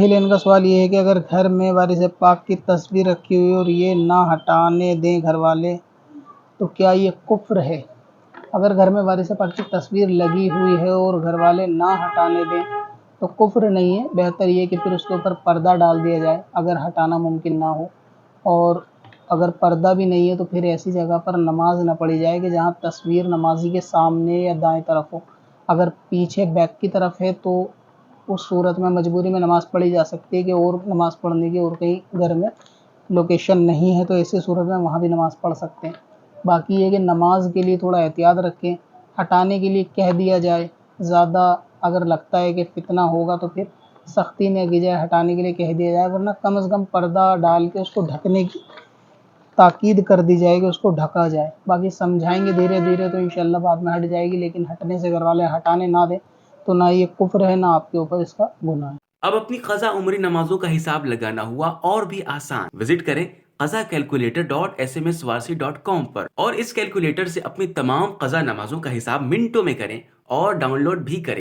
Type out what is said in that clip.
ان کا سوال یہ ہے کہ اگر گھر میں وارث پاک کی تصویر رکھی ہوئی اور یہ نہ ہٹانے دیں گھر والے تو کیا یہ کفر ہے؟ اگر گھر میں وارث پاک کی تصویر لگی ہوئی ہے اور گھر والے نہ ہٹانے دیں تو کفر نہیں ہے، بہتر یہ کہ پھر اس کے اوپر پردہ ڈال دیا جائے اگر ہٹانا ممکن نہ ہو، اور اگر پردہ بھی نہیں ہے تو پھر ایسی جگہ پر نماز نہ پڑھی جائے کہ جہاں تصویر نمازی کے سامنے یا دائیں طرف ہو۔ اگر پیچھے بیک کی طرف ہے تو اس صورت میں مجبوری میں نماز پڑھی جا سکتی ہے کہ اور نماز پڑھنے کی اور کہیں گھر میں لوکیشن نہیں ہے تو ایسی صورت میں وہاں بھی نماز پڑھ سکتے ہیں۔ باقی یہ کہ نماز کے لیے تھوڑا احتیاط رکھیں، ہٹانے کے لیے کہہ دیا جائے، زیادہ اگر لگتا ہے کہ فتنہ ہوگا تو پھر سختی نہ کی جائے، ہٹانے کے لیے کہہ دیا جائے، ورنہ کم از کم پردہ ڈال کے اس کو ڈھکنے کی تاکید کر دی جائے کہ اس کو ڈھکا جائے۔ باقی سمجھائیں گے دھیرے دھیرے تو انشاءاللہ بعد میں ہٹ جائے گی، لیکن ہٹنے سے گھر والے ہٹانے نہ دیں تو نہ یہ کفر ہے نہ آپ کے اوپر اس کا گناہ ہے۔ اب اپنی قضا عمری نمازوں کا حساب لگانا ہوا اور بھی آسان۔ وزٹ کریں qazakalculator.smswarsi.com پر اور اس کیلکولیٹر سے اپنی تمام قضا نمازوں کا حساب منٹوں میں کریں اور ڈاؤن لوڈ بھی کریں۔